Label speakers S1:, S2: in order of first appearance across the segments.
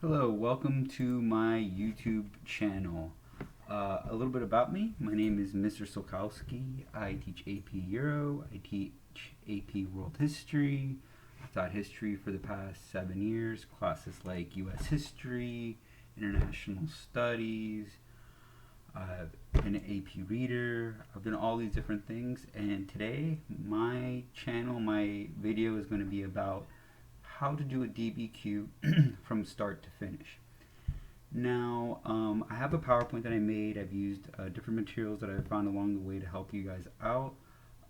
S1: Hello, welcome to my YouTube channel. A little bit about me. My name is Mr. Solkowski. I teach AP Euro. I teach AP World History. I've taught history for the past 7 years. Classes like US History, International Studies. I've been an AP Reader. I've done all these different things. And today, my channel, my video is going to be about how to do a DBQ from start to finish. Now, I have a PowerPoint that I made. I've used different materials that I've found along the way to help you guys out.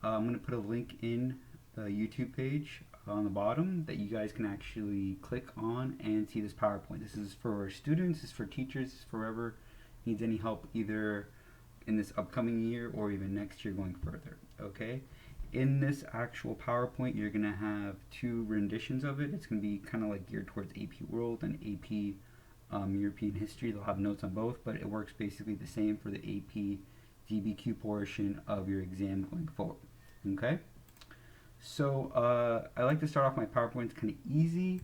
S1: I'm going to put a link in the YouTube page on the bottom that you guys can actually click on and see this PowerPoint. This is for students, this is for teachers, this is for whoever needs any help either in this upcoming year or even next year going further, okay? In this actual PowerPoint, you're going to have two renditions of it. It's going to be kind of like geared towards AP World and AP European History. They'll have notes on both, but it works basically the same for the AP DBQ portion of your exam going forward. Okay? So I like to start off my PowerPoint. It's kind of easy.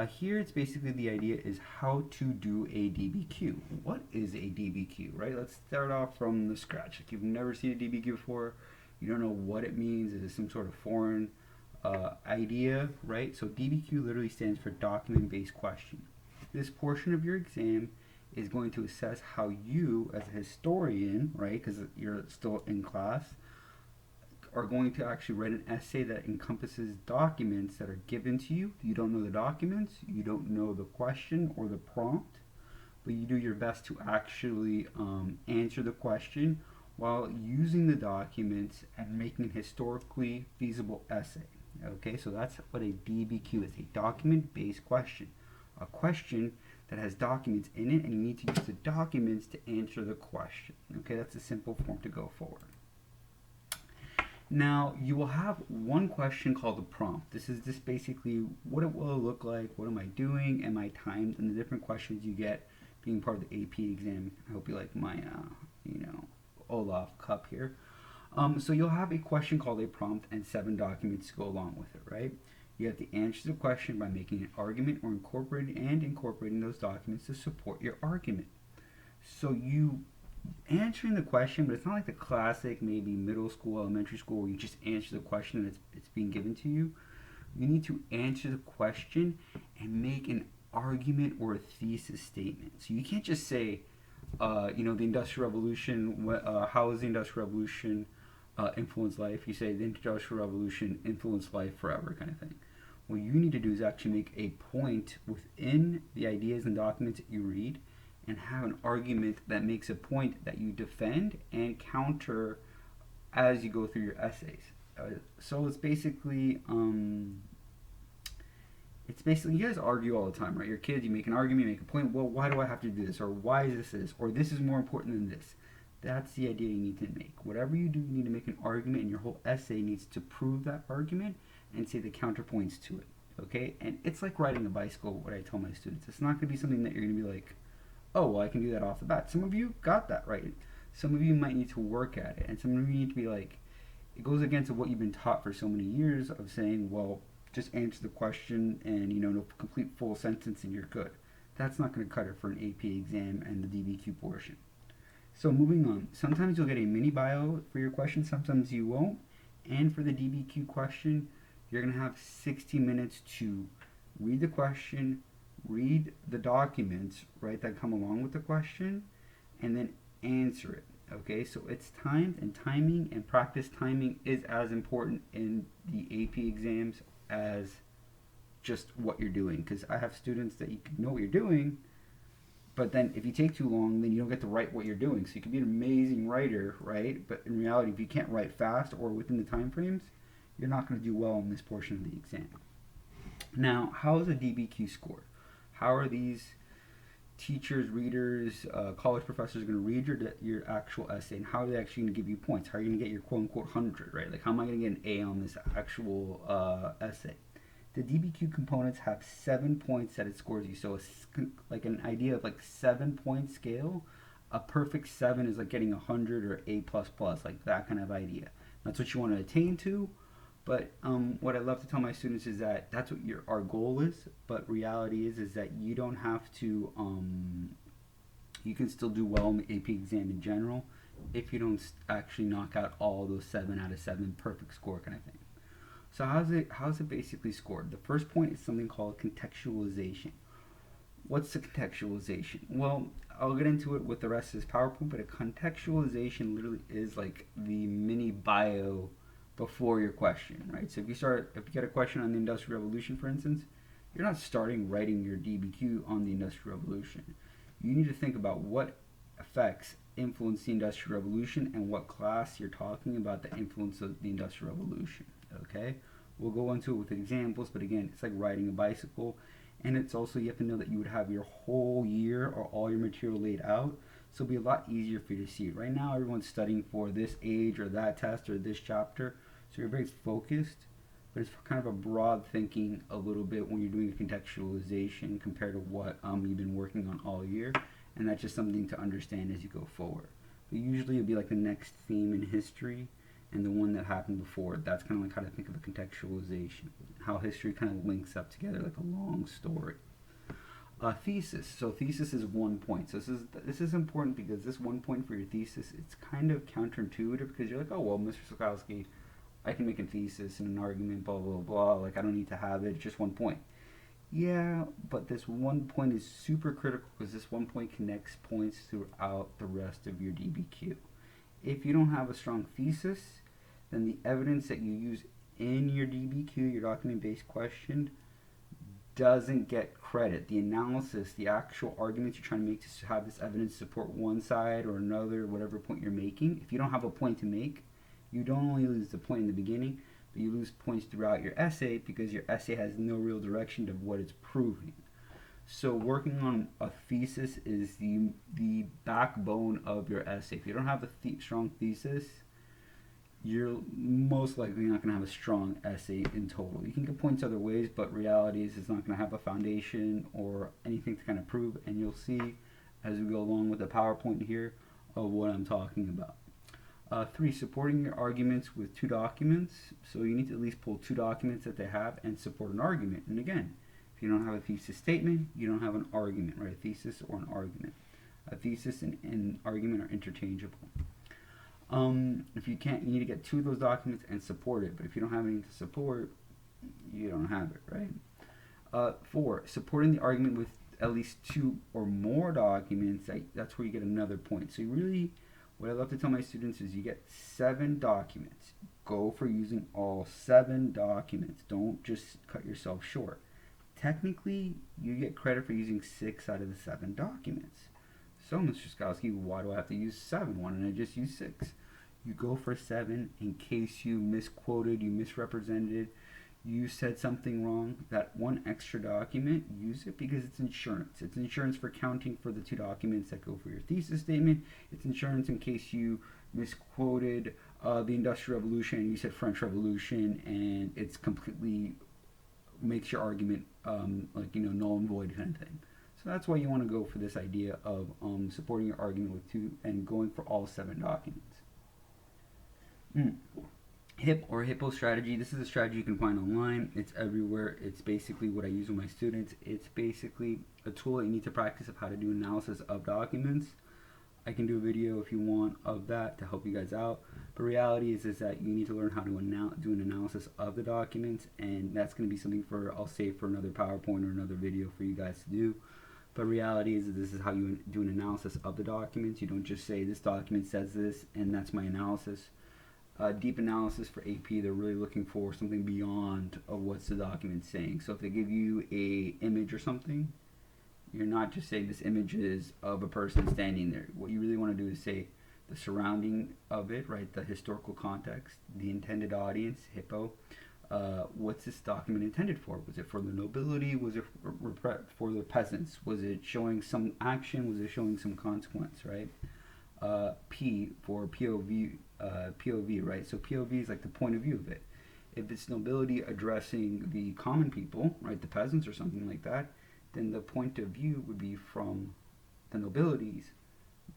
S1: Here it's basically the idea is how to do a DBQ. What is a DBQ, right? Let's start off from the scratch. If you've never seen a DBQ before, you don't know what it means, is it some sort of foreign idea, right? So DBQ literally stands for document-based question. This portion of your exam is going to assess how you, as a historian, right, because you're still in class, are going to actually write an essay that encompasses documents that are given to you. You don't know the documents, you don't know the question or the prompt, but you do your best to actually answer the question while using the documents and making a historically feasible essay. Okay, so that's what a DBQ is, a document-based question. A question that has documents in it, and you need to use the documents to answer the question. Okay, that's a simple form to go forward. Now, you will have one question called the prompt. This is just basically what it will look like, what am I doing, am I timed, and the different questions you get being part of the AP exam. I hope you like my, Olaf cup here. So you'll have a question called a prompt and 7 documents to go along with it, right? You have to answer the question by making an argument or incorporating those documents to support your argument. So you answering the question, but it's not like the classic maybe middle school, elementary school where you just answer the question and it's being given to you. You need to answer the question and make an argument or a thesis statement. So you can't just say, the Industrial Revolution, how has the Industrial Revolution influenced life? You say the Industrial Revolution influenced life forever kind of thing. What you need to do is actually make a point within the ideas and documents that you read and have an argument that makes a point that you defend and counter as you go through your essays. So it's basically you guys argue all the time, right? You're kids, you make an argument, you make a point, well, why do I have to do this? Or why is this? Or this is more important than this. That's the idea you need to make. Whatever you do, you need to make an argument, and your whole essay needs to prove that argument and say the counterpoints to it, okay? And it's like riding a bicycle, what I tell my students. It's not going to be something that you're going to be like, oh, well, I can do that off the bat. Some of you got that right. Some of you might need to work at it, and some of you need to be like, it goes against what you've been taught for so many years of saying, well, just answer the question and no complete full sentence and you're good. That's not going to cut it for an AP exam and the DBQ portion. So moving on, sometimes you'll get a mini bio for your question, sometimes you won't. And for the DBQ question, you're going to have 60 minutes to read the question, read the documents, right, that come along with the question, and then answer it. Okay, so it's timed, and timing and practice timing is as important in the AP exams as just what you're doing, because I have students that you know what you're doing, but then if you take too long, then you don't get to write what you're doing. So you can be an amazing writer, right? But in reality, if you can't write fast or within the time frames, you're not going to do well in this portion of the exam. Now, how is a DBQ scored? How are these teachers, readers, college professors going to read your actual essay, and how are they actually going to give you points? How are you going to get your quote-unquote 100, right? Like, how am I going to get an A on this actual essay? The DBQ components have 7 points that it scores you. So it's like an idea of like 7-point scale. A perfect 7 is like getting 100 or A++, like that kind of idea. That's what you want to attain to, But what I love to tell my students is that that's what our goal is. But reality is that you don't have to. You can still do well in the AP exam in general if you don't actually knock out all those 7 out of 7 perfect score kind of thing. So how's it basically scored? The first point is something called contextualization. What's the contextualization? Well, I'll get into it with the rest of this PowerPoint, but a contextualization literally is like the mini bio before your question, right? So if you get a question on the Industrial Revolution, for instance, you're not starting writing your DBQ on the Industrial Revolution. You need to think about what effects influence the Industrial Revolution and what class you're talking about the influence of the Industrial Revolution, okay? We'll go into it with examples, but again, it's like riding a bicycle, and it's also, you have to know that you would have your whole year or all your material laid out, so it'll be a lot easier for you to see it. Right now, everyone's studying for this age or that test or this chapter, so you're very focused, but it's kind of a broad thinking a little bit when you're doing a contextualization compared to what you've been working on all year, and that's just something to understand as you go forward. But usually it'll be like the next theme in history and the one that happened before. That's kind of like how to think of a contextualization, how history kind of links up together like a long story. Thesis. So thesis is 1 point. So this is important because this 1 point for your thesis, it's kind of counterintuitive because you're like, oh well, Mr. Sokowski, I can make a thesis and an argument, blah blah blah. Like I don't need to have it. It's just 1 point. Yeah, but this 1 point is super critical because this 1 point connects points throughout the rest of your DBQ. If you don't have a strong thesis, then the evidence that you use in your DBQ, your document-based question, doesn't get credit. The analysis, the actual arguments you're trying to make to have this evidence support one side or another, whatever point you're making, if you don't have a point to make, you don't only lose the point in the beginning, but you lose points throughout your essay because your essay has no real direction of what it's proving. So working on a thesis is the backbone of your essay. If you don't have a strong thesis, you're most likely not going to have a strong essay in total. You can get points other ways, but reality is it's not going to have a foundation or anything to kind of prove, and you'll see as we go along with the PowerPoint here of what I'm talking about. 3, supporting your arguments with 2 documents. So you need to at least pull 2 documents that they have and support an argument. And again, if you don't have a thesis statement, you don't have an argument, right? A thesis or an argument. A thesis and argument are interchangeable. If you can't, you need to get 2 of those documents and support it. But if you don't have anything to support, you don't have it, right? 4, supporting the argument with at least 2 or more documents. That's where you get another point. So you really, what I love to tell my students is you get 7 documents. Go for using all 7 documents. Don't just cut yourself short. Technically, you get credit for using 6 out of the 7 documents. So, Mr. Skowski, why do I have to use 7? Why don't I just use 6? You go for 7 in case you misquoted, you misrepresented, you said something wrong. That 1 extra document, use it because it's insurance. It's insurance for counting for the 2 documents that go for your thesis statement. It's insurance in case you misquoted the Industrial Revolution and you said French Revolution, and it's completely makes your argument null and void kind of thing. So that's why you want to go for this idea of supporting your argument with 2 and going for all 7 documents. Hippo Strategy. This is a strategy you can find online. It's everywhere. It's basically what I use with my students. It's basically a tool that you need to practice of how to do analysis of documents. I can do a video if you want of that to help you guys out. But reality is that you need to learn how to do an analysis of the documents, and that's going to be something I'll save for another PowerPoint or another video for you guys to do. But reality is that this is how you do an analysis of the documents. You don't just say this document says this and that's my analysis. Deep analysis for AP, they're really looking for something beyond of what's the document saying. So if they give you a image or something, you're not just saying this image is of a person standing there. What you really want to do is say the surrounding of it, right? The historical context, the intended audience, Hippo. What's this document intended for? Was it for the nobility? Was it for the peasants? Was it showing some action? Was it showing some consequence, right? P for POV, right? So POV is like the point of view of it. If it's nobility addressing the common people, right, the peasants or something like that, then the point of view would be from the nobility's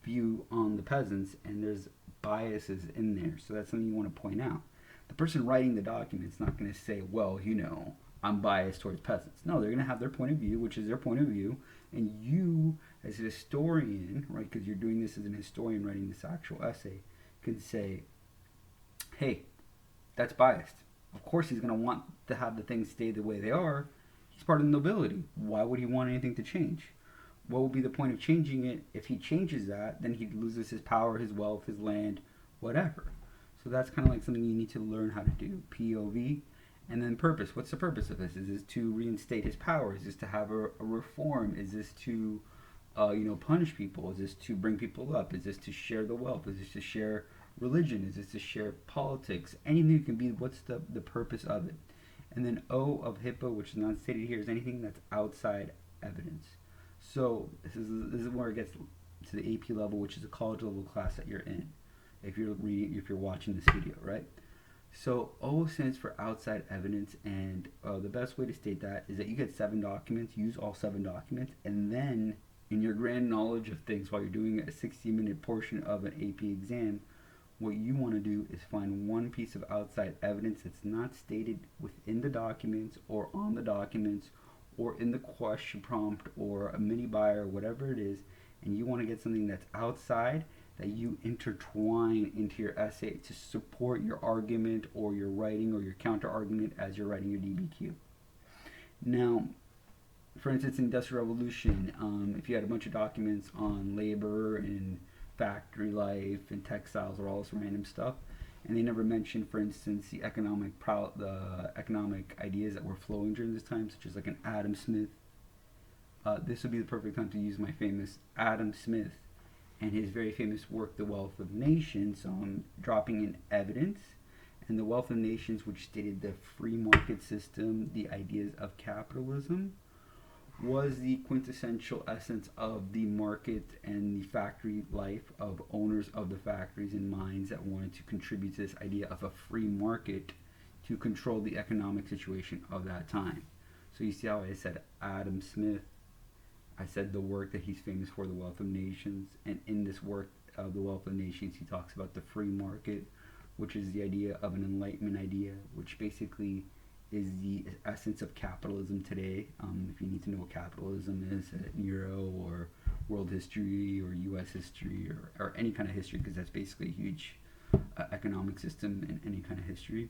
S1: view on the peasants, and there's biases in there. So that's something you want to point out. The person writing the document's not going to say, well, I'm biased towards peasants. No, they're going to have their point of view, which is their point of view, and you, as a historian, right, because you're doing this as an historian writing this actual essay, can say, hey, that's biased. Of course he's going to want to have the things stay the way they are. He's part of the nobility. Why would he want anything to change? What would be the point of changing it? If he changes that, then he loses his power, his wealth, his land, whatever. So that's kind of like something you need to learn how to do. POV. And then purpose. What's the purpose of this? Is this to reinstate his power? Is this to have a reform? Is this to, punish people? Is this to bring people up? Is this to share the wealth? Is this to share religion? Is this to share politics? Anything it can be. What's the purpose of it? And then O of Hippo, which is not stated here, is anything that's outside evidence. So this is where it gets to the AP level, which is a college level class that you're in. If you're watching this video, right? So O stands for outside evidence, and the best way to state that is that you get 7 documents, use all 7 documents, and then in your grand knowledge of things while you're doing a 60-minute portion of an AP exam, what you want to do is find one piece of outside evidence that's not stated within the documents or on the documents or in the question prompt or a mini bio or whatever it is, and you want to get something that's outside that you intertwine into your essay to support your argument or your writing or your counter argument as you're writing your DBQ. Now, for instance, Industrial Revolution, if you had a bunch of documents on labor and factory life and textiles or all this random stuff, and they never mentioned, for instance, the economic ideas that were flowing during this time, such as like an Adam Smith. This would be the perfect time to use my famous Adam Smith and his very famous work, The Wealth of Nations, on dropping in evidence. And The Wealth of Nations, which stated the free market system, the ideas of capitalism, was the quintessential essence of the market and the factory life of owners of the factories and mines that wanted to contribute to this idea of a free market to control the economic situation of that time. So you see how I said Adam Smith, I said the work that he's famous for, The Wealth of Nations, and in this work of The Wealth of Nations he talks about the free market, which is the idea of an Enlightenment idea, which basically is the essence of capitalism today. If you need to know what capitalism is, Euro or world history or US history or any kind of history, because that's basically a huge economic system in any kind of history.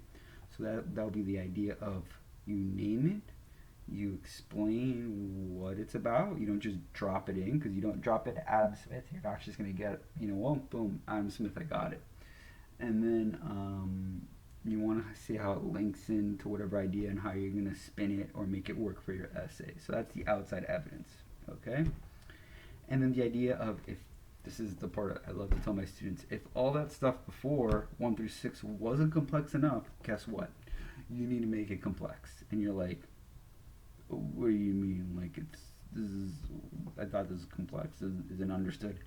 S1: So that'll be the idea of you name it, you explain what it's about. You don't just drop it in, because you don't drop it to Adam Smith, you're not just going to get, well, boom, Adam Smith, I got it. And then you want to see how it links into whatever idea and how you're going to spin it or make it work for your essay. So that's the outside evidence, okay? And then the idea of, if this is the part I love to tell my students, if all that stuff before 1 through 6 wasn't complex enough, guess what? You need to make it complex. And you're like, what do you mean? Like, I thought this was complex. Is it understood?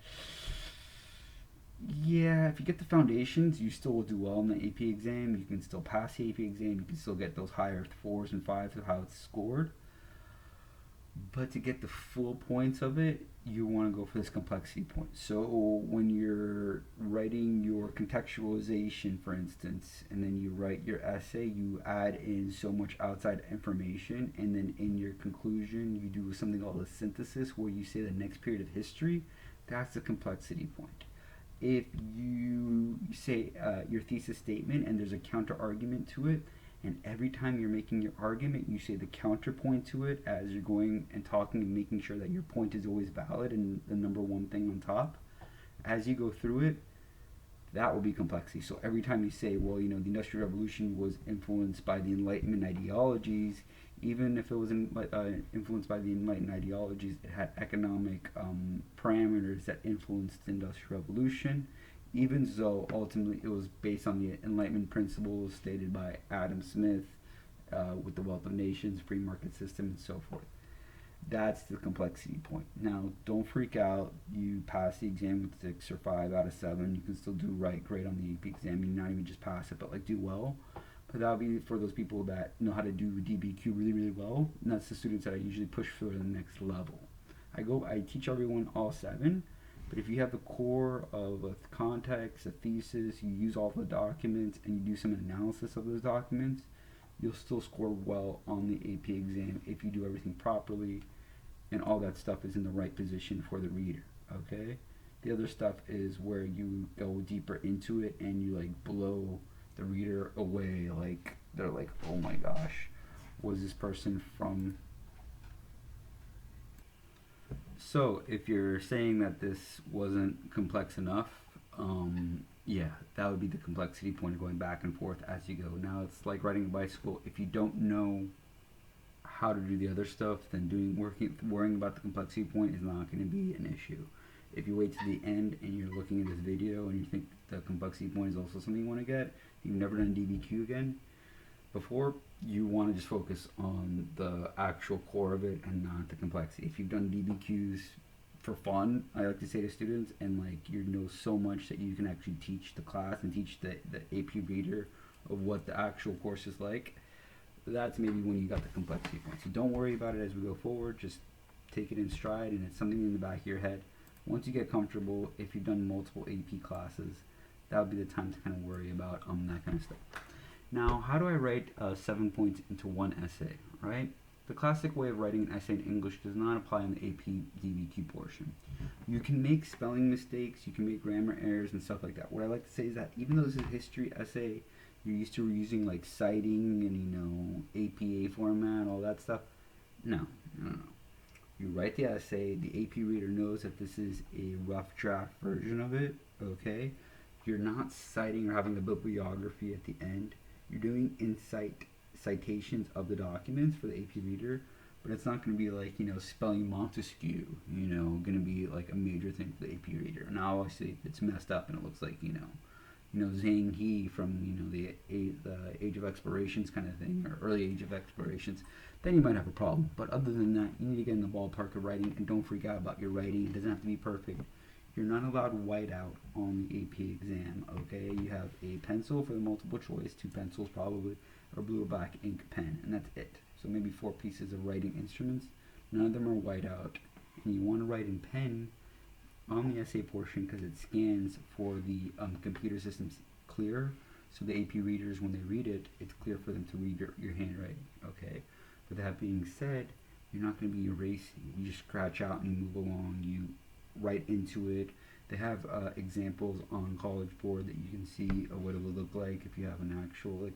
S1: Yeah, if you get the foundations, you still will do well in the AP exam. You can still pass the AP exam. You can still get those higher 4s and 5s of how it's scored. But to get the full points of it, you want to go for this complexity point. So when you're writing your contextualization, for instance, and then you write your essay, you add in so much outside information, and then in your conclusion, you do something called a synthesis, where you say the next period of history. That's the complexity point. If you say your thesis statement and there's a counter argument to it, and every time you're making your argument, you say the counterpoint to it as you're going and talking and making sure that your point is always valid and the number one thing on top. As you go through it, that will be complexity. So every time you say, well, the Industrial Revolution was influenced by the Enlightenment ideologies, even if it was influenced by the Enlightenment ideologies, it had economic parameters that influenced the Industrial Revolution, even though ultimately it was based on the Enlightenment principles stated by Adam Smith with the Wealth of Nations, free market system, and so forth. That's the complexity point. Now, don't freak out. You pass the exam with 6 or 5 out of 7. You can still do great on the AP exam. You not even just pass it, but do well. But that'll be for those people that know how to do DBQ really, really well. And that's the students that I usually push for the next level. I teach everyone all 7. But if you have the core of a context, a thesis, you use all the documents, and you do some analysis of those documents, you'll still score well on the AP exam if you do everything properly and all that stuff is in the right position for the reader, okay? The other stuff is where you go deeper into it and you like blow the reader away, like they're like, oh my gosh, was this person from... So if you're saying that this wasn't complex enough, yeah, that would be the complexity point of going back and forth as you go. Now it's like riding a bicycle. If you don't know how to do the other stuff, then worrying about the complexity point is not going to be an issue. If you wait to the end and you're looking at this video and you think the complexity point is also something you want to get, you've never done DBQ again before, you want to just focus on the actual core of it and not the complexity. If you've done DBQs for fun, I like to say to students, and like you know so much that you can actually teach the class and teach the AP reader of what the actual course is like, that's maybe when you got the complexity point. So don't worry about it as we go forward, just take it in stride, and it's something in the back of your head. Once you get comfortable, if you've done multiple AP classes, that would be the time to kind of worry about that kind of stuff. Now, how do I write 7 points into one essay, right? The classic way of writing an essay in English does not apply in the AP DBQ portion. You can make spelling mistakes, you can make grammar errors and stuff like that. What I like to say is that even though this is a history essay, you're used to using like citing and APA format, all that stuff. No. You write the essay, the AP reader knows that this is a rough draft version of it, okay? You're not citing or having a bibliography at the end. You're doing citations of the documents for the AP reader, but it's not going to be like, spelling Montesquieu, going to be like a major thing for the AP reader. Now, obviously, if it's messed up and it looks like, Zhang He from, the Age of Explorations kind of thing, or Early Age of Explorations, then you might have a problem. But other than that, you need to get in the ballpark of writing, and don't freak out about your writing. It doesn't have to be perfect. You're not allowed whiteout on the AP exam, okay? You have a pencil for the multiple choice, 2 pencils probably, or blue or black ink pen, and that's it. So maybe 4 pieces of writing instruments. None of them are whiteout. And you want to write in pen on the essay portion because it scans for the computer systems clear. So the AP readers, when they read it, it's clear for them to read your handwriting, okay? With that being said, you're not going to be erasing. You just scratch out and move along. You write into it. They have examples on College Board that you can see what it would look like if you have an actual,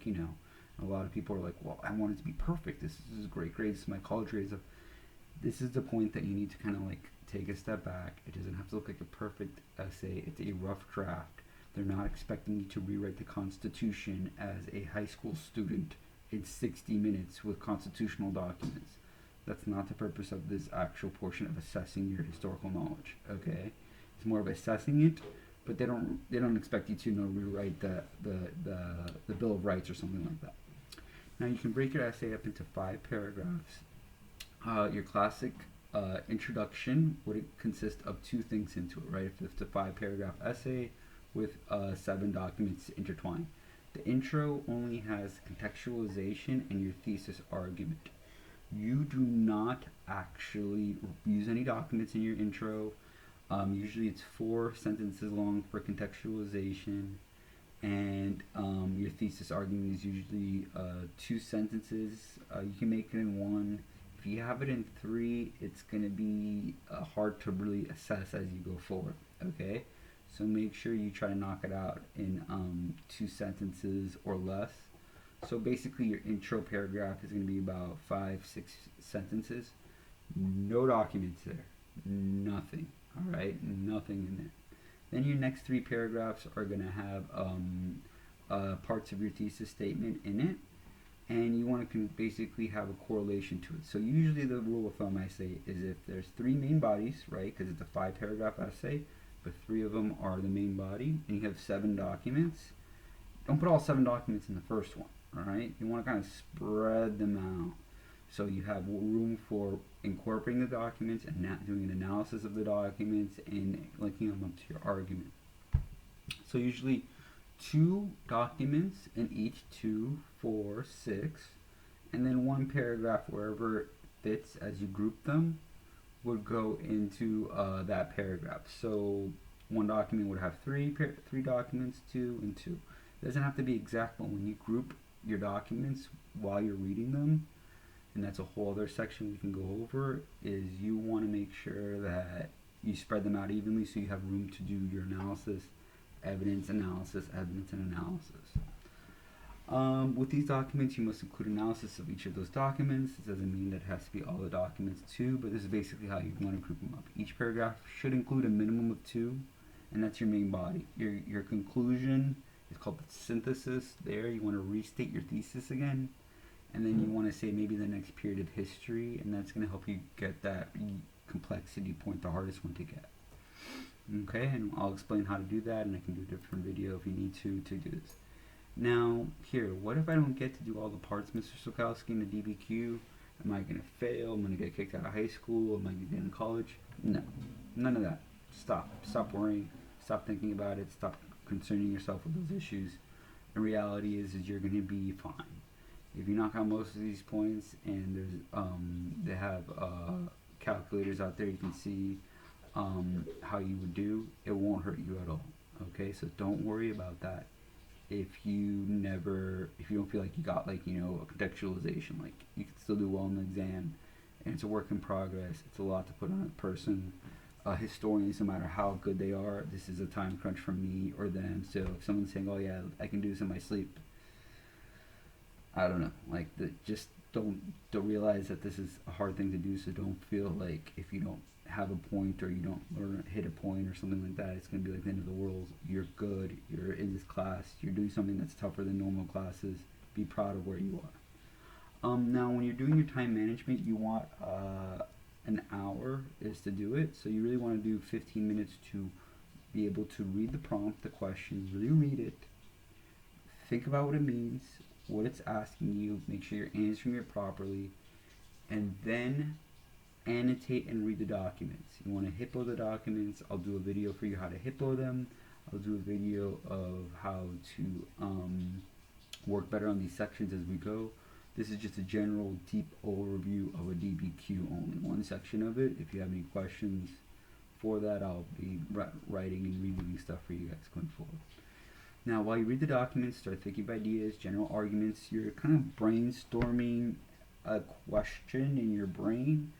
S1: a lot of people are like, well, I want it to be perfect. This is great grades. This is my college grades. This is the point that you need to kind of like take a step back. It doesn't have to look like a perfect essay. It's a rough draft. They're not expecting you to rewrite the Constitution as a high school student in 60 minutes with constitutional documents. That's not the purpose of this actual portion of assessing your historical knowledge, okay? It's more of assessing it, but they don't expect you to rewrite the Bill of Rights or something like that. Now you can break your essay up into 5 paragraphs. Your classic introduction would consist of 2 things into it, right? If it's a 5-paragraph essay with 7 documents intertwined. The intro only has contextualization and your thesis argument. You do not actually use any documents in your intro. Usually it's 4 sentences long for contextualization, and your thesis argument is usually 2 sentences. You can make it in 1. If you have it in 3, it's going to be hard to really assess as you go forward, okay? So make sure you try to knock it out in 2 sentences or less. So basically your intro paragraph is going to be about 5-6 sentences. No documents there. Nothing. Alright? Nothing in there. Then your next 3 paragraphs are going to have parts of your thesis statement in it. And you want to basically have a correlation to it. So usually the rule of thumb I say is if there's 3 main bodies, right, because it's a 5-paragraph essay, but 3 of them are the main body, and you have 7 documents, don't put all 7 documents in the first one, alright? You want to kind of spread them out. So you have room for incorporating the documents and not doing an analysis of the documents and linking them up to your argument. So usually 2 documents in each 2, 4, 6, and then 1 paragraph wherever it fits as you group them would go into that paragraph. So one document would have three documents, 2 and 2. It doesn't have to be exact, but when you group your documents while you're reading them, and that's a whole other section we can go over, is you want to make sure that you spread them out evenly so you have room to do your analysis, evidence analysis, evidence and analysis. With these documents, you must include analysis of each of those documents. It doesn't mean that it has to be all the documents too, but this is basically how you want to group them up. Each paragraph should include a minimum of 2, and that's your main body. Your conclusion is called the synthesis. There, you want to restate your thesis again, and then you want to say maybe the next period of history, and that's going to help you get that complexity point, the hardest one to get. Okay, and I'll explain how to do that, and I can do a different video if you need to do this. Now, here, what if I don't get to do all the parts, Mr. Sokowski, in the DBQ? Am I going to fail? Am I going to get kicked out of high school? Am I going to get in college? No, none of that. Stop worrying. Stop thinking about it. Stop concerning yourself with those issues. The reality is you're going to be fine. If you knock out most of these points, and they have calculators out there, you can see how you would do. It won't hurt you at all. Okay, so don't worry about that. If you don't feel like you got, like, you know, a contextualization, like, you can still do well in the exam, and it's a work in progress. It's a lot to put on a person. Historians, no matter how good they are, this is a time crunch for me or them. So if someone's saying, oh yeah, I can do this in my sleep, I don't know, like, just don't realize that this is a hard thing to do. So don't feel like if you don't have a point or you don't hit a point or something like that, it's going to be like the end of the world. You're good. You're in this class. You're doing something that's tougher than normal classes. Be proud of where you are. Now, when you're doing your time management, you want an hour is to do it. So you really want to do 15 minutes to be able to read the prompt, the question, really read it, think about what it means, what it's asking you, make sure you're answering it properly, and then annotate and read the documents. You want to hippo the documents. I'll do a video for you how to hippo them. I'll do a video of how to work better on these sections as we go. This is just a general deep overview of a DBQ, only one section of it. If you have any questions for that, I'll be writing and reviewing stuff for you guys going forward. Now, while you read the documents, start thinking of ideas, general arguments. You're kind of brainstorming a question in your brain.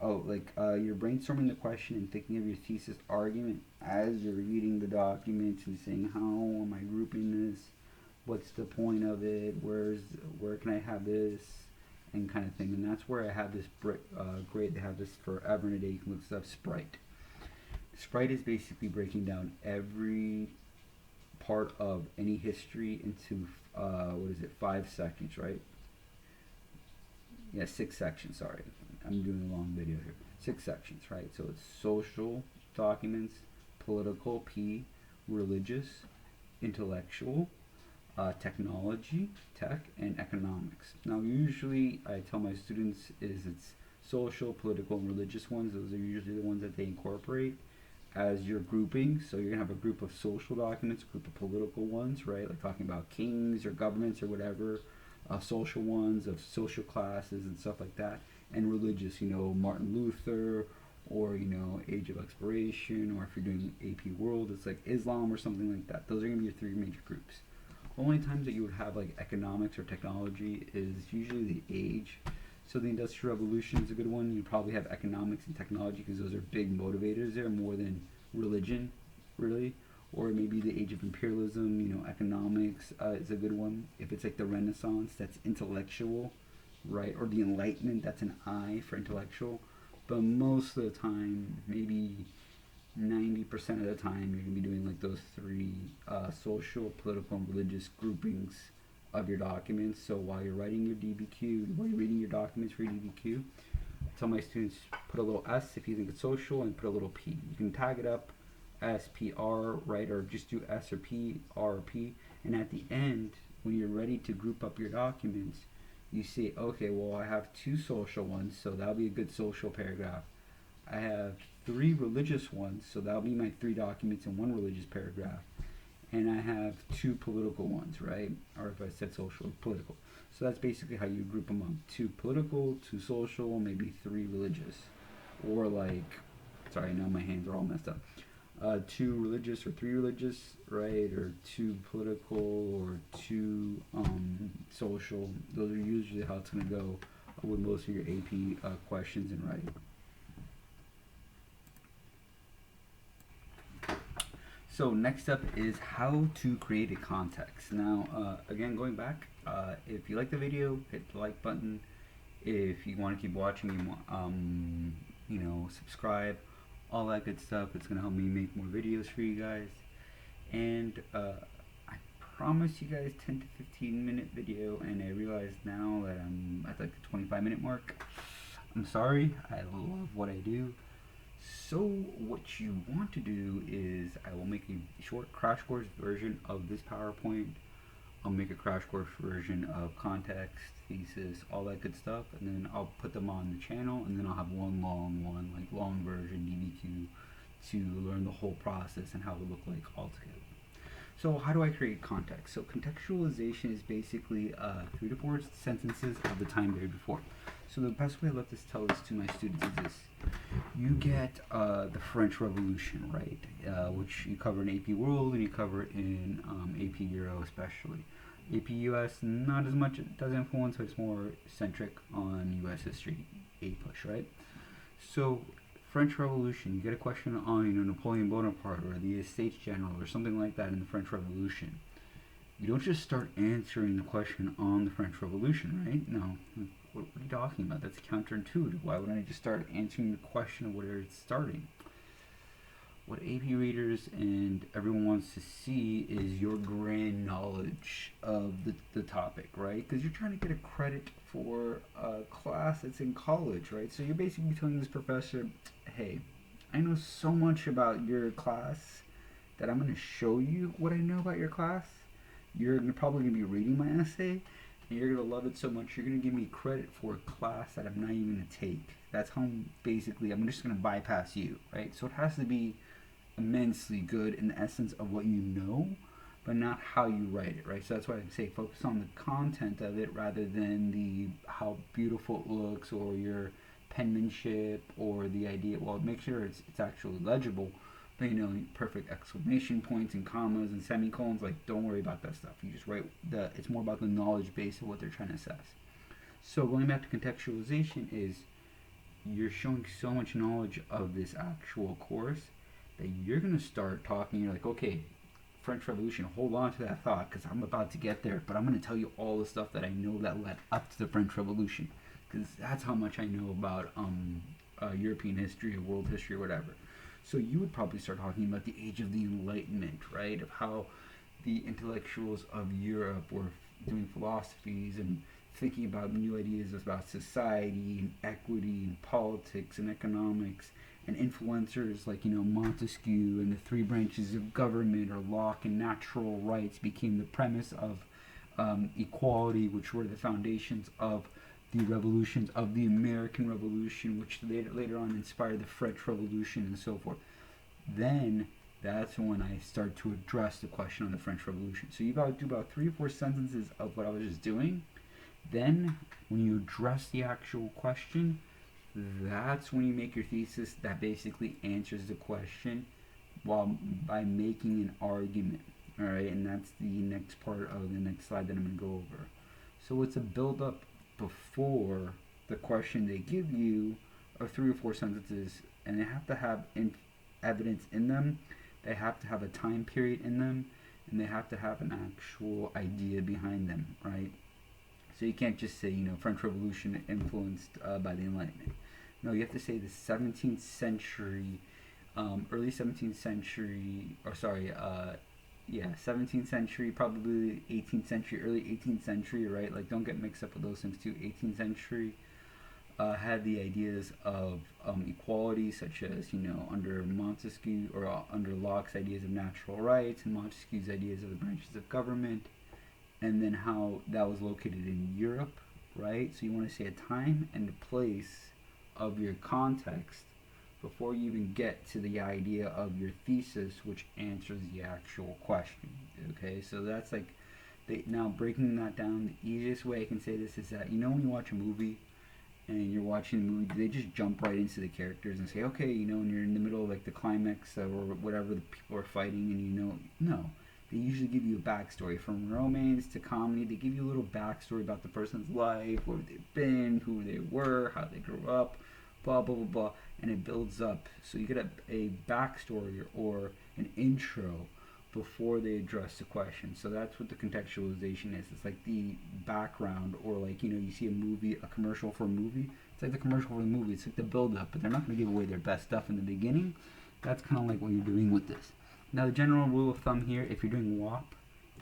S1: You're brainstorming the question and thinking of your thesis argument as you're reading the documents and saying, how am I grouping this? What's the point of it? Where can I have this? And kind of thing. And that's where I have this great. They have this forever and a day. You can look this up. Sprite. Sprite is basically breaking down every part of any history into 5 sections, right? Yeah, 6 sections. Sorry, I'm doing a long video here. 6 sections, right? So it's social documents, political, P, religious, intellectual, technology, tech, and economics. Now, usually I tell my students it's social, political, and religious ones. Those are usually the ones that they incorporate as your grouping. So you're gonna have a group of social documents, a group of political ones, right? Like talking about kings or governments or whatever. Social ones of social classes and stuff like that, and religious, you know, Martin Luther, or, you know, Age of Exploration, or if you're doing AP World, it's like Islam or something like that. Those are going to be your 3 major groups. The only times that you would have like economics or technology is usually the age. So the Industrial Revolution is a good one. You probably have economics and technology because those are big motivators there, more than religion, really. Or maybe the Age of Imperialism, you know, economics is a good one. If it's like the Renaissance, that's intellectual, right? Or the Enlightenment, that's an I for intellectual. But most of the time, maybe 90% of the time, you're going to be doing like those 3 social, political, and religious groupings of your documents. So while you're writing your DBQ, while you're reading your documents for your DBQ, I tell my students, put a little S if you think it's social, and put a little P. You can tag it up S, P, R, right? Or just do S or P, R or P. And at the end, when you're ready to group up your documents, you say, okay, well, I have 2 social ones, so that'll be a good social paragraph. I have 3 religious ones, so that'll be my 3 documents in 1 religious paragraph. And I have 2 political ones, right? Or if I said social, political. So that's basically how you group them up. 2 political, 2 social, maybe 3 religious. or like, sorry, now my hands are all messed up. Too religious or three religious, right? Or too political or too social. Those are usually how it's going to go with most of your AP questions in writing. So next up is how to create a context. Now, again, going back, if you like the video, hit the like button. If you want to keep watching, subscribe, all that good stuff. It's gonna help me make more videos for you guys. And I promise you guys 10 to 15 minute video, and I realize now that I'm at like the 25-minute mark. I'm sorry, I love what I do. So what you want to do is I will make a short crash course version of this PowerPoint. I'll make a crash course version of context, thesis, all that good stuff, and then I'll put them on the channel, and then I'll have one long version DBQ to learn the whole process and how it would look like altogether. So how do I create context? So contextualization is basically 3 to 4 sentences of the time period before. So the best way I love to tell this to my students is this. You get the French Revolution, right? Which you cover in AP World and you cover it in AP Euro especially. AP US, not as much, it does influence, but it's more centric on US history, A push, right? So French Revolution, you get a question on Napoleon Bonaparte or the Estates General or something like that in the French Revolution. You don't just start answering the question on the French Revolution, right? No. What are you talking about? That's counterintuitive. Why wouldn't I just start answering the question of where it's starting? What AP readers and everyone wants to see is your grand knowledge of the topic, right? Because you're trying to get a credit for a class that's in college, right? So you're basically telling this professor, hey, I know so much about your class that I'm going to show you what I know about your class. You're probably going to be reading my essay, and you're going to love it so much, you're going to give me credit for a class that I'm not even going to take. That's how I'm just going to bypass you, right? So it has to be immensely good in the essence of what you know, but not how you write it, right? So that's why I say focus on the content of it rather than the how beautiful it looks or your penmanship or the idea. Well, make sure it's actually legible, but perfect exclamation points and commas and semicolons, like don't worry about that stuff. You just write it's more about the knowledge base of what they're trying to assess. So going back to contextualization is you're showing so much knowledge of this actual course that you're going to start talking. You're like, okay, French Revolution, hold on to that thought because I'm about to get there, but I'm going to tell you all the stuff that I know that led up to the French Revolution, because that's how much I know about European history or world history or whatever. So you would probably start talking about the Age of the Enlightenment, right? Of how the intellectuals of Europe were doing philosophies and thinking about new ideas about society and equity and politics and economics, and influencers like Montesquieu and the 3 branches of government, or Locke and natural rights became the premise of equality, which were the foundations of the revolutions of the American Revolution, which later on inspired the French Revolution and so forth. Then that's when I start to address the question on the French Revolution. So you got to do about 3 or 4 sentences of what I was just doing. Then when you address the actual question, that's when you make your thesis that basically answers the question by making an argument. All right, and that's the next part of the next slide that I'm going to go over. So it's a build up before the question they give you of 3 or 4 sentences, and they have to have evidence in them, they have to have a time period in them, and they have to have an actual idea behind them, right? So you can't just say, French Revolution influenced by the Enlightenment. No, you have to say the 17th century, early 17th century, 17th century, probably 18th century, early 18th century, right? Like, don't get mixed up with those things too. 18th century had the ideas of equality, such as, under Montesquieu, or under Locke's ideas of natural rights, and Montesquieu's ideas of the branches of government, and then how that was located in Europe, right? So you want to say a time and a place of your context before you even get to the idea of your thesis, which answers the actual question. Okay, so that's like, now breaking that down, the easiest way I can say this is that, when you watch a movie and you're watching the movie, do they just jump right into the characters and say, okay, you know, and you're in the middle of like the climax or whatever the people are fighting, and you know, no. They usually give you a backstory, from romance to comedy. They give you a little backstory about the person's life, where they've been, who they were, how they grew up, blah blah blah blah, and it builds up. So you get a backstory or an intro before they address the question. So that's what the contextualization is. It's like the background, or like, you know, you see a movie, a commercial for a movie. It's like the commercial for the movie. It's like the build up, but they're not going to give away their best stuff in the beginning. That's kind of like what you're doing with this. Now, the general rule of thumb here, if you're doing WAP,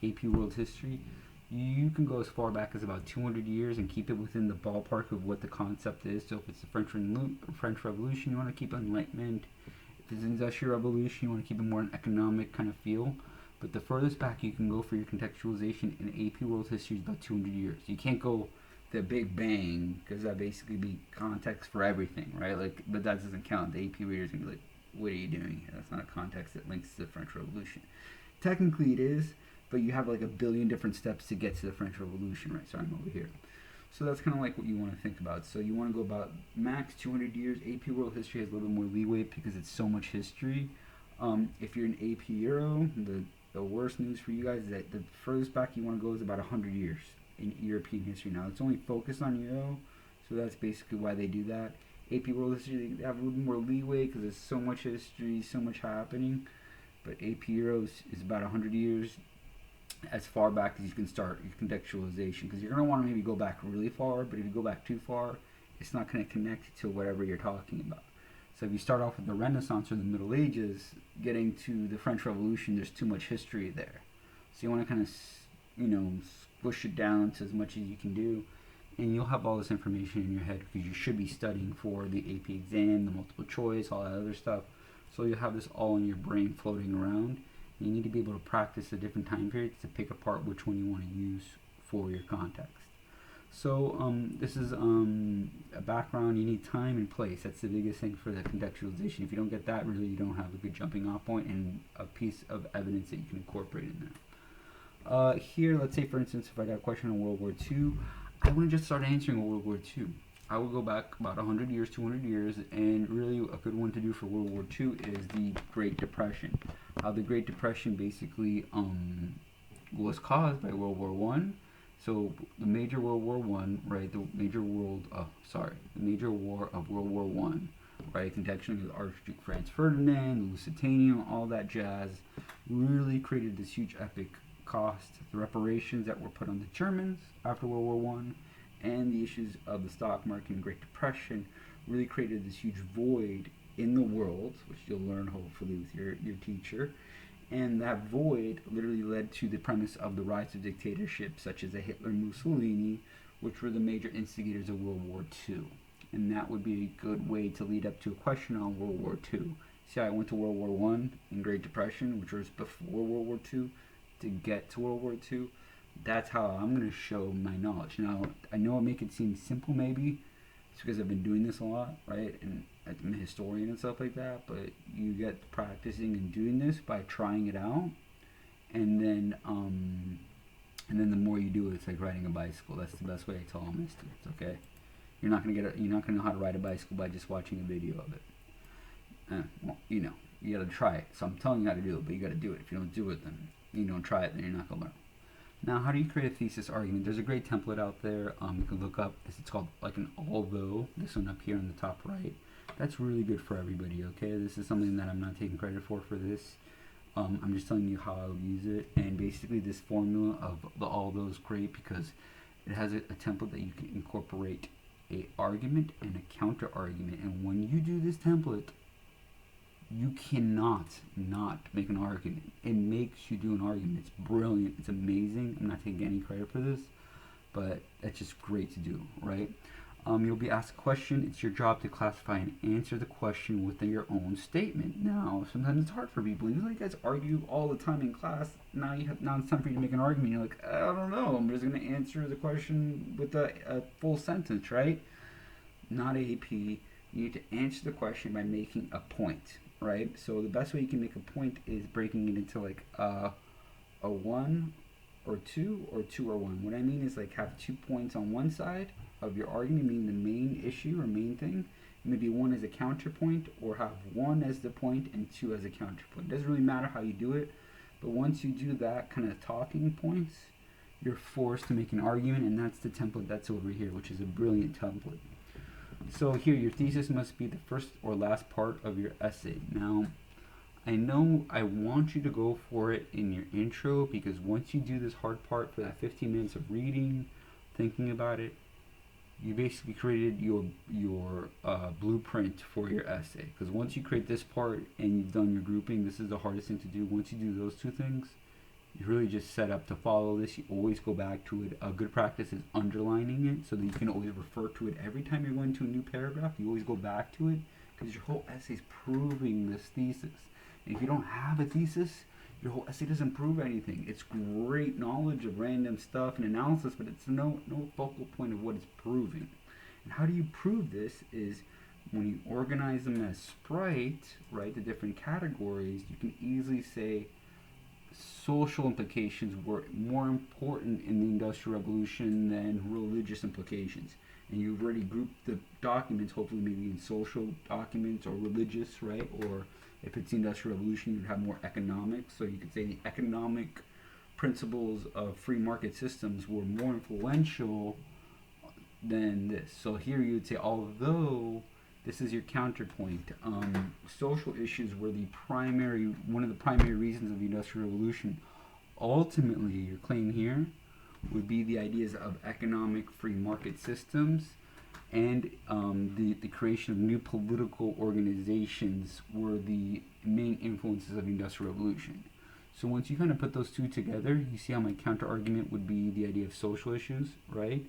S1: AP World History, you can go as far back as about 200 years and keep it within the ballpark of what the concept is. So if it's the French Revolution, you want to keep Enlightenment. If it's the Industrial Revolution, you want to keep it more an economic kind of feel. But the furthest back you can go for your contextualization in AP World History is about 200 years. You can't go the Big Bang, because that basically be context for everything, right? Like, but that doesn't count. The AP readers can be like, what are you doing here? That's not a context that links to the French Revolution. Technically it is, but you have like a billion different steps to get to the French Revolution, right? So I'm over here. So that's kind of like what you want to think about. So you want to go about max 200 years. AP World History has a little bit more leeway because it's so much history. If you're an AP Euro, the worst news for you guys is that the furthest back you want to go is about 100 years in European history. Now, it's only focused on Euro, so that's basically why they do that. AP World History, they have a little more leeway because there's so much history, so much happening. But AP Euros is about 100 years, as far back as you can start your contextualization, because you're going to want to maybe go back really far, but if you go back too far, it's not going to connect to whatever you're talking about. So if you start off with the Renaissance or the Middle Ages, getting to the French Revolution, there's too much history there. So you want to kind of, you know, squish it down to as much as you can do. And you'll have all this information in your head because you should be studying for the AP exam, the multiple choice, all that other stuff. So you'll have this all in your brain floating around. You need to be able to practice the different time periods to pick apart which one you want to use for your context. So this is a background. You need time and place. That's the biggest thing for the contextualization. If you don't get that, really you don't have a good jumping off point and a piece of evidence that you can incorporate in there. Here, let's say for instance, if I got a question on World War II, I wouldn't just start answering World War II. I would go back about 100 years, 200 years, and really a good one to do for World War II is the Great Depression. How the Great Depression basically was caused by World War One. So the major World War One, right? The major war of World War One, right? Contextually with Archduke Franz Ferdinand, the Lusitania, all that jazz, really created this huge epic cost. The reparations that were put on the Germans after World War One, and the issues of the stock market and Great Depression really created this huge void in the world, which you'll learn hopefully with your teacher. And that void literally led to the premise of the rise of dictatorships such as a Hitler and Mussolini, which were the major instigators of World War II. And that would be a good way to lead up to a question on World War II. See, I went to World War One and Great Depression, which was before World War II, to get to World War II. That's how I'm going to show my knowledge. Now, I know I make it seem simple maybe, it's because I've been doing this a lot, right? And I'm a historian and stuff like that, but you get practicing and doing this by trying it out, and then the more you do it, it's like riding a bicycle. That's the best way I tell all my students. Okay, you're not gonna know how to ride a bicycle by just watching a video of it. Well, you know, you gotta try it. So I'm telling you how to do it, but you gotta do it. If you don't do it, then you don't try it, then you're not gonna learn. Now, how do you create a thesis argument? There's a great template out there. You can look up. It's called like an although. This one up here on the top right. That's really good for everybody, okay? This is something that I'm not taking credit for this. I'm just telling you how I would use it. And basically this formula of the although is great because it has a template that you can incorporate a argument and a counter argument. And when you do this template, you cannot not make an argument. It makes you do an argument. It's brilliant. It's amazing. I'm not taking any credit for this, but it's just great to do, right? You'll be asked a question. It's your job to classify and answer the question within your own statement. Now, sometimes it's hard for people. You guys argue all the time in class. Now it's time for you to make an argument. You're like, I don't know. I'm just going to answer the question with a full sentence, right? Not AP. You need to answer the question by making a point, right? So the best way you can make a point is breaking it into like a 1 or 2 or 2 or 1. What I mean is like have 2 points on one side of your argument, meaning the main issue or main thing. Maybe one as a counterpoint, or have one as the point and two as a counterpoint. It doesn't really matter how you do it, but once you do that kind of talking points, you're forced to make an argument, and that's the template that's over here, which is a brilliant template. So here, your thesis must be the first or last part of your essay. Now, I know I want you to go for it in your intro, because once you do this hard part for that 15 minutes of reading, thinking about it, you basically created your blueprint for your essay. Because once you create this part and you've done your grouping, this is the hardest thing to do. Once you do those two things, you're really just set up to follow this. You always go back to it. A good practice is underlining it so that you can always refer to it every time you're going to a new paragraph. You always go back to it because your whole essay is proving this thesis. And if you don't have a thesis, your whole essay doesn't prove anything. It's great knowledge of random stuff and analysis, but it's no focal point of what it's proving. And how do you prove this is when you organize them as Sprite, right, the different categories, you can easily say social implications were more important in the Industrial Revolution than religious implications. And you've already grouped the documents, hopefully maybe in social documents or religious, right? Or if it's the Industrial Revolution, you'd have more economics. So you could say the economic principles of free market systems were more influential than this. So here you would say, although this is your counterpoint, social issues were one of the primary reasons of the Industrial Revolution. Ultimately, your claim here would be the ideas of economic free market systems and the creation of new political organizations were the main influences of the Industrial Revolution. So once you kind of put those two together, you see how my counter argument would be the idea of social issues, right?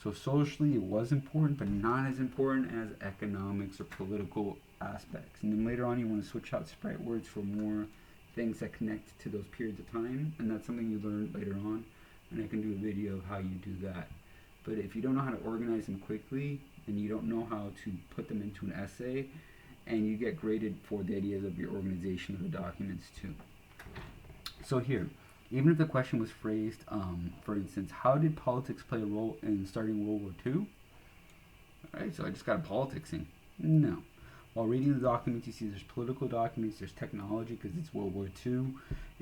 S1: So socially it was important, but not as important as economics or political aspects. And then later on you want to switch out Sprite words for more things that connect to those periods of time, and that's something you learn later on, and I can do a video of how you do that. But if you don't know how to organize them quickly, and you don't know how to put them into an essay, and you get graded for the ideas of your organization of the documents too. So here, even if the question was phrased, for instance, how did politics play a role in starting World War II? Alright, so I just got a politics thing. No. While reading the documents, you see there's political documents, there's technology, because it's World War II,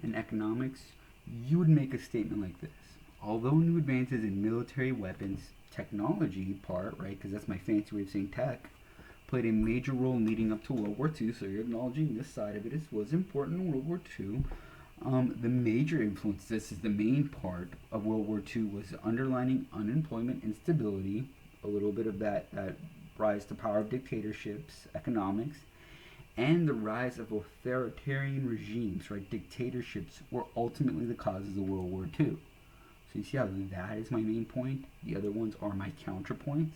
S1: and economics. You would make a statement like this. Although new advances in military weapons, technology part, right, because that's my fancy way of saying tech, played a major role in leading up to World War II, so you're acknowledging this side of it was important in World War II. The major influence, this is the main part of World War II, was underlining unemployment, instability, a little bit of that rise to power of dictatorships, economics, and the rise of authoritarian regimes, right? Dictatorships were ultimately the causes of World War II. So you see how that is my main point? The other ones are my counterpoints.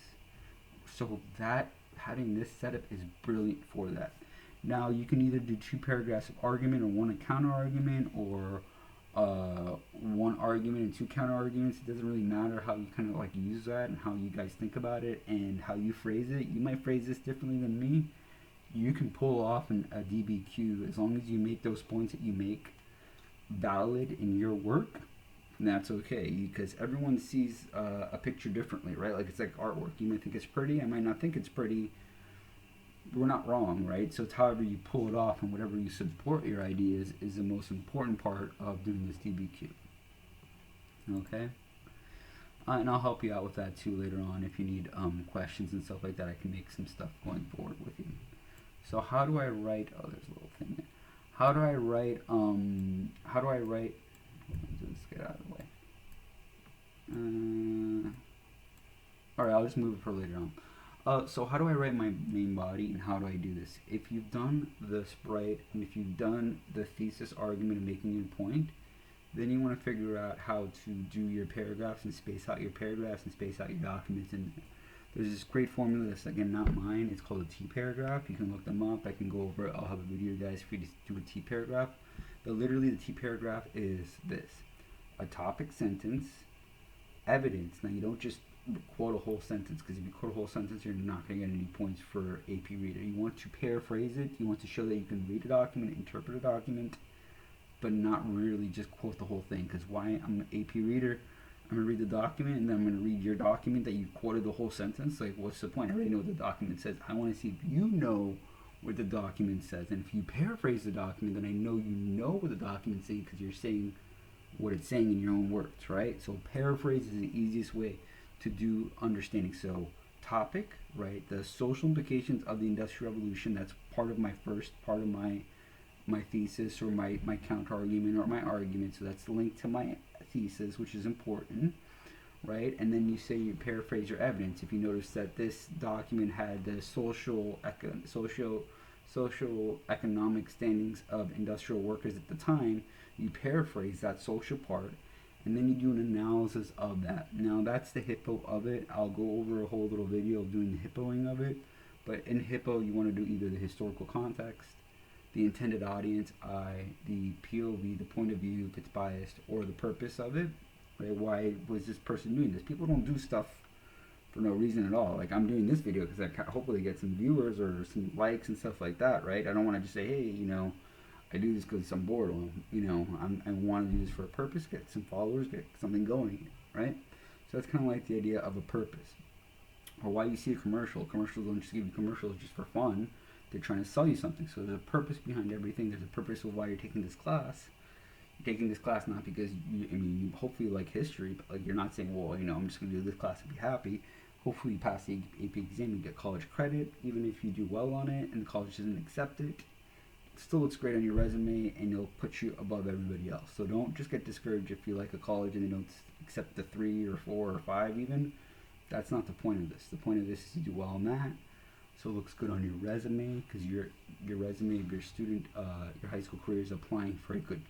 S1: So that, having this setup is brilliant for that. Now you can either do two paragraphs of argument or one counter argument, or one argument and two counter arguments. It doesn't really matter how you kind of like use that and how you guys think about it and how you phrase it. You might phrase this differently than me. You can pull off a DBQ as long as you make those points that you make valid in your work. And that's okay, because everyone sees a picture differently, right? Like it's like artwork. You might think it's pretty, I might not think it's pretty. We're not wrong, right? So it's however you pull it off and whatever you support your ideas is the most important part of doing this DBQ. Okay? And I'll help you out with that too later on if you need questions and stuff like that. I can make some stuff going forward with you. So how do I write, oh, there's a little thing there. How do I write, let's get out of the way. Alright, I'll just move it for later on. So how do I write my main body and how do I do this? If you've done the Sprite and if you've done the thesis argument and making your point, then you want to figure out how to do your paragraphs and space out your paragraphs and space out your documents in there. There's this great formula that's, again, not mine. It's called a T-paragraph. You can look them up. I can go over it. I'll have a video, guys, for you to do a T-paragraph. But literally the T-paragraph is this. A topic sentence, evidence. Now, you don't just quote a whole sentence, because if you quote a whole sentence, you're not going to get any points for AP Reader. You want to paraphrase it. You want to show that you can read a document, interpret a document, but not really just quote the whole thing. Because why? I'm an AP Reader. I'm going to read the document, and then I'm going to read your document that you quoted the whole sentence. Like, what's the point? I already know what the document says. I want to see if you know what the document says. And if you paraphrase the document, then I know you know what the document's saying because you're saying what it's saying in your own words, right? So paraphrase is the easiest way to do understanding. So topic, right? The social implications of the Industrial Revolution. That's part of my first part of my thesis, or my counter argument, or my argument. So that's linked to my thesis, which is important, right? And then you say you paraphrase your evidence. If you notice that this document had the socio-economic standings of industrial workers at the time, you paraphrase that social part, and then you do an analysis of that. Now that's the hippo of it. I'll go over a whole little video of doing the hippoing of it, but in hippo you want to do either the historical context, the intended audience, the POV, the point of view, if it's biased, or the purpose of it, right? Why was this person doing this? People don't do stuff for no reason at all. Like, I'm doing this video because I hopefully get some viewers or some likes and stuff like that, right? I don't want to just say, hey, you know, I do this because I'm bored. Well, you know, I want to do this for a purpose, get some followers, get something going, right? So that's kind of like the idea of a purpose. Or why you see a commercial. Commercials don't just give you commercials just for fun. They're trying to sell you something. So there's a purpose behind everything. There's a purpose of why you're taking this class. You're taking this class not because you hopefully like history, but like you're not saying, well, you know, I'm just going to do this class and be happy. Hopefully you pass the AP exam, you get college credit, even if you do well on it and the college doesn't accept it. It still looks great on your resume, and it'll put you above everybody else. So don't just get discouraged if you like a college and they don't accept the 3 or 4 or 5 even. That's not the point of this. The point of this is to do well on that, so it looks good on your resume, because your resume of your student, your high school career is applying for a good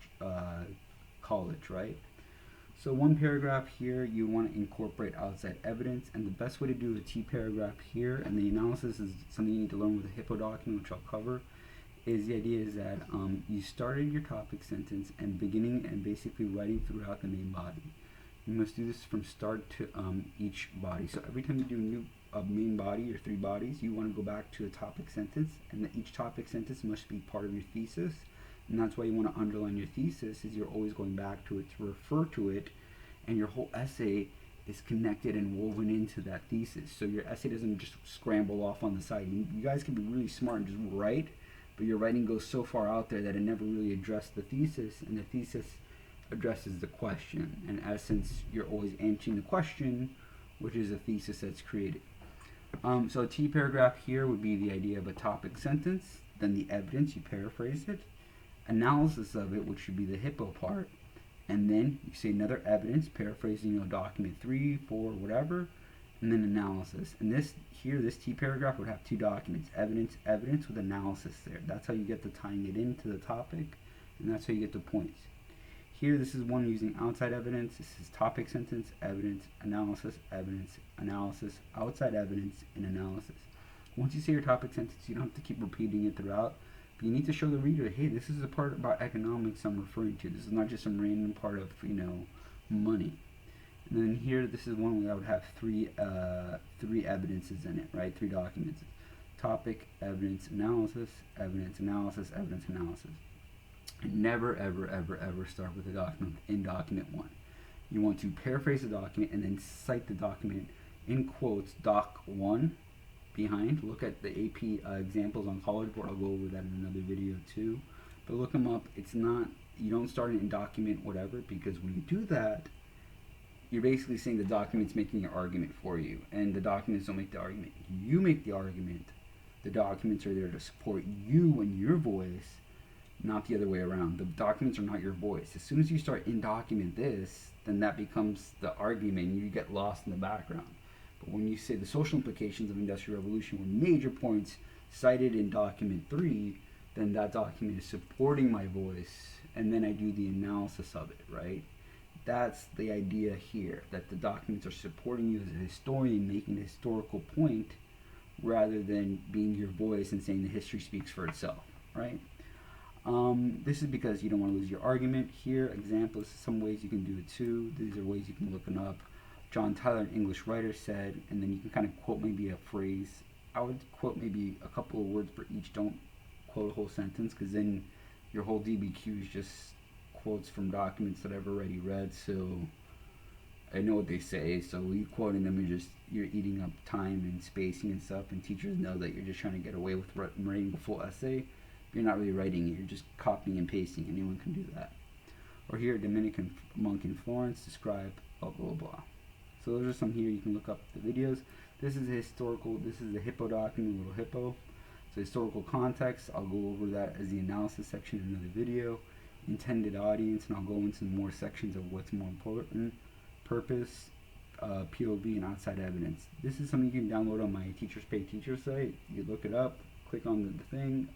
S1: college, right? So one paragraph here, you want to incorporate outside evidence, and the best way to do a T paragraph here, and the analysis is something you need to learn with the Hippo document, which I'll cover, is the idea is that you started your topic sentence and beginning and basically writing throughout the main body. You must do this from start to each body. So every time you do a new main body or 3 bodies, you want to go back to a topic sentence, and each topic sentence must be part of your thesis. And that's why you want to underline your thesis, is you're always going back to it to refer to it, and your whole essay is connected and woven into that thesis. So your essay doesn't just scramble off on the side. You guys can be really smart and just write, but your writing goes so far out there that it never really addressed the thesis, and the thesis addresses the question. In essence, you're always answering the question, which is a thesis that's created. So a T paragraph here would be the idea of a topic sentence, then the evidence, you paraphrase it, analysis of it, which should be the hippo part, and then you say another evidence, paraphrasing, you know, document 3, 4, whatever, and then analysis. And this T paragraph would have 2 documents, evidence with analysis there. That's how you get the tying it into the topic, and that's how you get the points. Here, this is one using outside evidence. This is topic sentence, evidence, analysis, outside evidence, and analysis. Once you say your topic sentence, you don't have to keep repeating it throughout, but you need to show the reader, hey, this is a part about economics I'm referring to. This is not just some random part of, you know, money. And then here, this is one where I would have 3 evidences in it, right? 3 documents. Topic, evidence, analysis, evidence, analysis, evidence, analysis. And never, ever, ever, ever start with a document in document 1. You want to paraphrase the document and then cite the document in quotes, doc 1 behind. Look at the AP examples on College Board. I'll go over that in another video too. But look them up. It's not, you don't start it in document whatever, because when you do that, you're basically saying the document's making your argument for you, and the documents don't make the argument. You make the argument. The documents are there to support you and your voice, not the other way around. The documents are not your voice. As soon as you start in document this, then that becomes the argument, and you get lost in the background. But when you say the social implications of Industrial Revolution were major points cited in document 3, then that document is supporting my voice, and then I do the analysis of it, right? That's the idea here, that the documents are supporting you as a historian, making a historical point, rather than being your voice and saying the history speaks for itself, right? This is because you don't want to lose your argument. Here, examples, some ways you can do it too. These are ways you can look them up. John Tyler, an English writer, said, and then you can kind of quote maybe a phrase. I would quote maybe a couple of words for each. Don't quote a whole sentence, because then your whole DBQ is just quotes from documents that I've already read. So I know what they say, so you quoting them, you're eating up time and spacing and stuff, and teachers know that you're just trying to get away with writing the full essay. You're not really writing it, you're just copying and pasting. Anyone can do that. Or here, Dominican monk in Florence, describe blah blah blah. So those are some here, you can look up the videos. This is the Hippo document, little Hippo. So historical context, I'll go over that as the analysis section in another video. Intended audience, and I'll go into more sections of what's more important. Purpose, POV, and outside evidence. This is something you can download on my Teachers Pay Teacher site. You look it up, click on the thing,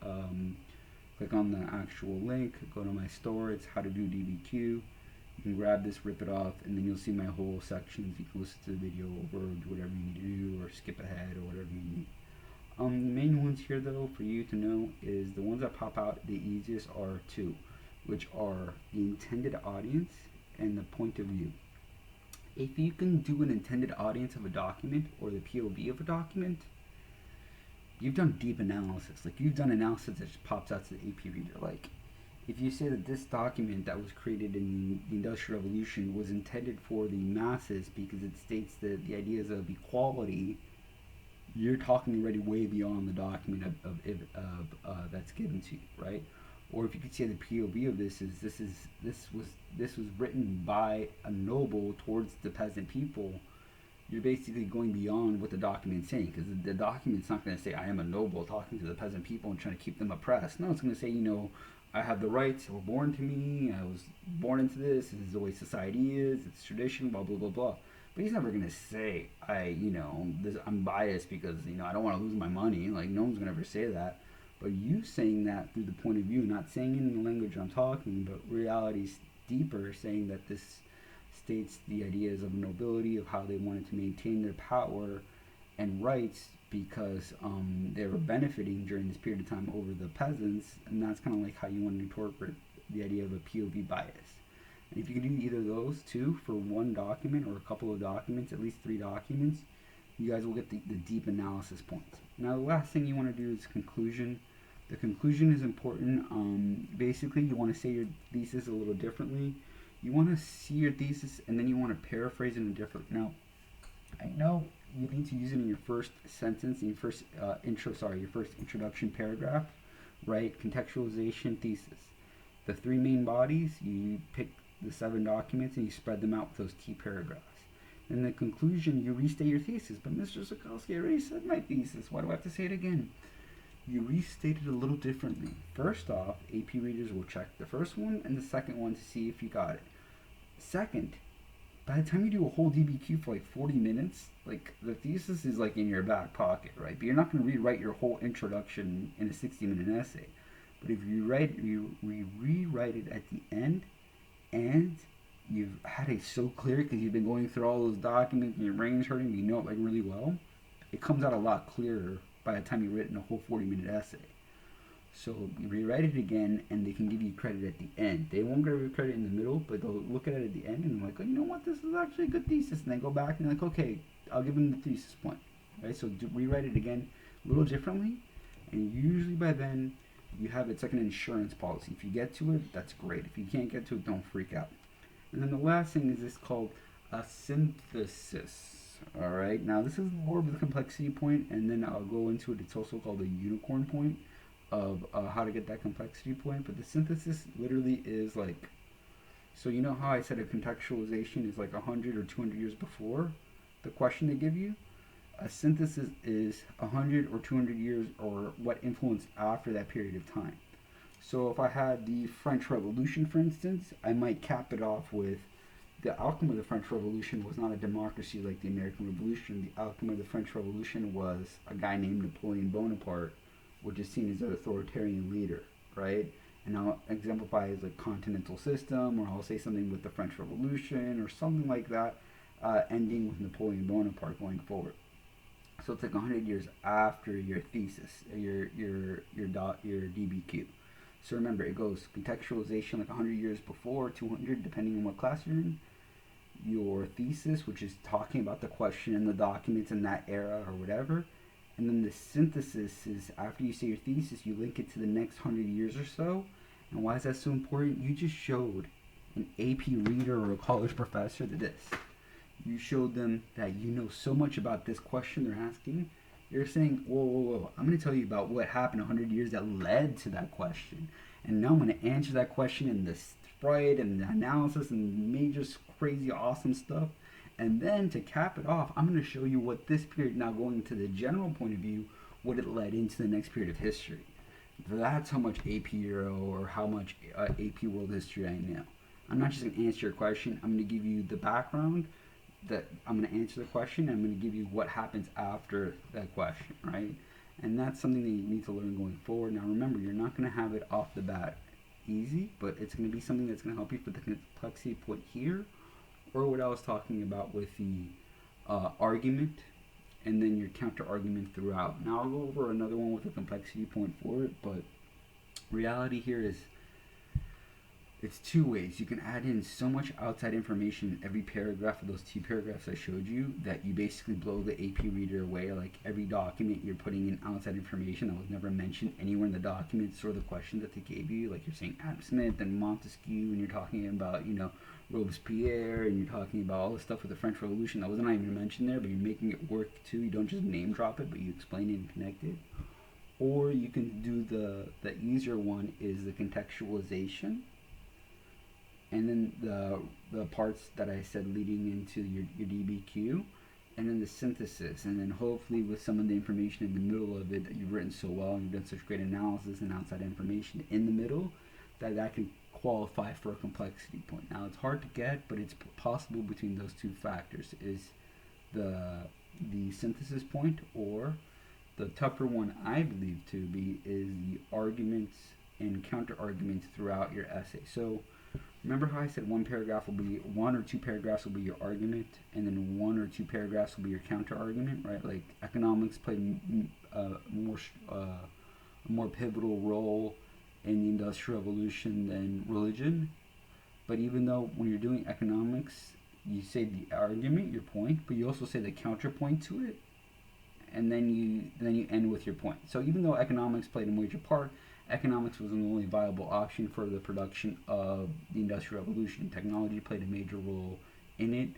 S1: click on the actual link, go to my store, it's how to do DBQ. You can grab this, rip it off, and then you'll see my whole sections. You can listen to the video over, do whatever you need to do, or skip ahead, or whatever you need. The main ones here, though, for you to know is the ones that pop out the easiest are two, which are the intended audience and the point of view. If you can do an intended audience of a document or the POV of a document, you've done deep analysis. Like, you've done analysis that just pops out to the AP reader. Like, if you say that this document that was created in the Industrial Revolution was intended for the masses because it states that the ideas of equality, you're talking already way beyond the document of that's given to you, right? Or if you could say the POV of this was written by a noble towards the peasant people, you're basically going beyond what the document's saying, because the document's not going to say I am a noble talking to the peasant people and trying to keep them oppressed. No, it's going to say, I have the rights that were born to me, I was born into this is the way society is, it's tradition, blah blah blah blah. But he's never gonna say I'm biased because I don't want to lose my money. Like, no one's gonna ever say that. But you saying that through the point of view, not saying it in the language I'm talking, but reality's deeper, saying that this states the ideas of nobility, of how they wanted to maintain their power and rights because they were benefiting during this period of time over the peasants, and that's kind of like how you want to interpret the idea of a POV bias. And if you can do either of those two for one document or a couple of documents, at least 3 documents, you guys will get the deep analysis points. Now, the last thing you want to do is conclusion. The conclusion is important. Basically, you want to say your thesis a little differently. You want to see your thesis, and then you want to paraphrase it in a different. Now, I know you need to use it in your first sentence, in your first your first introduction paragraph, right? Contextualization, thesis. The 3 main bodies, you pick the 7 documents and you spread them out with those key paragraphs. In the conclusion, you restate your thesis. But Mr. Sokalski, I already said my thesis. Why do I have to say it again? You restate it a little differently. First off, AP readers will check the first one and the second one to see if you got it. Second, by the time you do a whole DBQ for like 40 minutes, like, the thesis is like in your back pocket, right? But you're not going to rewrite your whole introduction in a 60-minute essay. But if you rewrite it at the end, and you've had it so clear because you've been going through all those documents and your brain's hurting, you know it like really well, it comes out a lot clearer by the time you've written a whole 40-minute essay. So you rewrite it again, and they can give you credit at the end. They won't give you credit in the middle, but they'll look at it at the end and they're like, oh, you know what, this is actually a good thesis. And they go back and they're like, okay, I'll give them the thesis point. Right? So rewrite it again a little differently, and usually by then you have it's like an insurance policy. If you get to it, that's great. If you can't get to it, don't freak out. And then the last thing is this called a synthesis. All right. Now this is more of the complexity point, and then I'll go into it. It's also called a unicorn point of how to get that complexity point. But the synthesis literally is like, so you know how I said a contextualization is like 100 or 200 years before the question they give you? A synthesis is 100 or 200 years or what influenced after that period of time. So if I had the French Revolution, for instance, I might cap it off with the outcome of the French Revolution was not a democracy like the American Revolution. The outcome of the French Revolution was a guy named Napoleon Bonaparte, which is seen as an authoritarian leader, right? And I'll exemplify as a continental system, or I'll say something with the French Revolution or something like that, ending with Napoleon Bonaparte going forward. So it's like 100 years after your thesis, your DBQ. So remember, it goes contextualization like 100 years before, 200, depending on what class you're in. Your thesis, which is talking about the question and the documents in that era or whatever. And then the synthesis is after you say your thesis, you link it to the next 100 years or so. And why is that so important? You just showed an AP reader or a college professor this. You showed them that you know so much about this question they're asking. You're saying, whoa, whoa, whoa, I'm going to tell you about what happened 100 years that led to that question. And now I'm going to answer that question in the spread and the analysis and major crazy awesome stuff. And then to cap it off, I'm going to show you what this period, now going to the general point of view, what it led into the next period of history. That's how much AP Euro or how much AP World History I know. I'm not just going to answer your question. I'm going to give you the background, that I'm going to answer the question, and I'm going to give you what happens after that question, right? And that's something that you need to learn going forward. Now remember, you're not going to have it off the bat easy, but it's going to be something that's going to help you for the complexity point here, or what I was talking about with the argument, and then your counter argument throughout. Now I'll go over another one with a complexity point for it, but reality here is it's two ways. You can add in so much outside information in every paragraph of those 2 paragraphs I showed you that you basically blow the AP reader away. Like every document you're putting in outside information that was never mentioned anywhere in the documents or the question that they gave you. Like you're saying Adam Smith and Montesquieu, and you're talking about, Robespierre, and you're talking about all the stuff with the French Revolution that wasn't even mentioned there, but you're making it work too. You don't just name drop it, but you explain it and connect it. Or you can do the easier one is the contextualization, and then the parts that I said leading into your DBQ, and then the synthesis, and then hopefully with some of the information in the middle of it that you've written so well, and you've done such great analysis and outside information in the middle, that can qualify for a complexity point. Now it's hard to get, but it's possible between those 2 factors, is the synthesis point, or the tougher one I believe to be is the arguments and counter arguments throughout your essay. So remember how I said one or two paragraphs will be your argument, and then 1 or 2 paragraphs will be your counter argument, right? Like economics played a more pivotal role in the Industrial Revolution than religion. But even though when you're doing economics, you say the argument, your point, but you also say the counterpoint to it, and then you end with your point. So even though economics played a major part, economics was the only viable option for the production of the Industrial Revolution. Technology played a major role in it.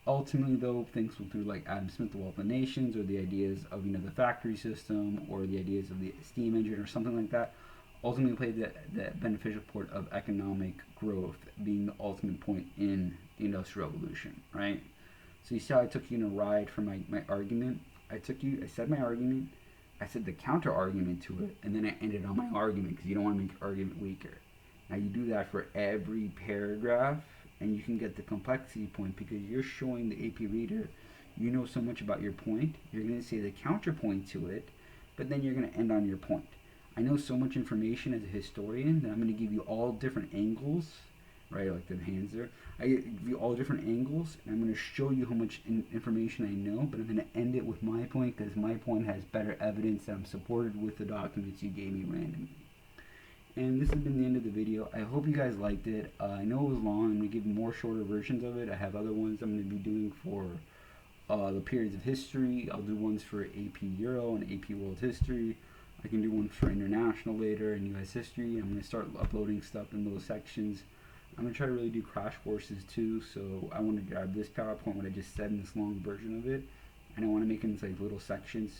S1: Ultimately, though, things through like Adam Smith, The Wealth of Nations, or the ideas of the factory system, or the ideas of the steam engine, or something like that, ultimately played the beneficial part of economic growth being the ultimate point in the Industrial Revolution, right? So you see how I took you in a ride for my argument? I said my argument, I said the counter argument to it, and then I ended on my argument, because you don't want to make your argument weaker. Now you do that for every paragraph, and you can get the complexity point, because you're showing the AP reader you know so much about your point. You're going to say the counterpoint to it, but then you're going to end on your point. I know so much information as a historian that I'm going to give you all different angles, right? Like the hands there. I give you all different angles, and I'm going to show you how much information I know, but I'm going to end it with my point, because my point has better evidence that I'm supported with the documents you gave me randomly. And this has been the end of the video. I hope you guys liked it. I know it was long. I'm going to give more shorter versions of it. I have other ones I'm going to be doing for the periods of history. I'll do ones for AP Euro and AP World History. I can do one for international later and US history. I'm going to start uploading stuff in those sections. I'm going to try to really do crash courses too, so I want to grab this PowerPoint, what I just said, in this long version of it, and I want to make it into like little sections,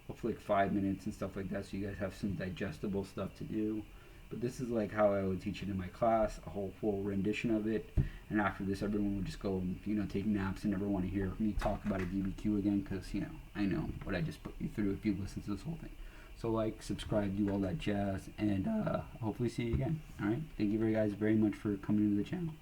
S1: hopefully like 5 minutes and stuff like that, so you guys have some digestible stuff to do. But this is like how I would teach it in my class, a whole full rendition of it, and after this everyone would just go and take naps and never want to hear me talk about a DBQ again, because I know what I just put you through if you listen to this whole thing. So like, subscribe, do all that jazz, and hopefully see you again. Alright, thank you guys very much for coming to the channel.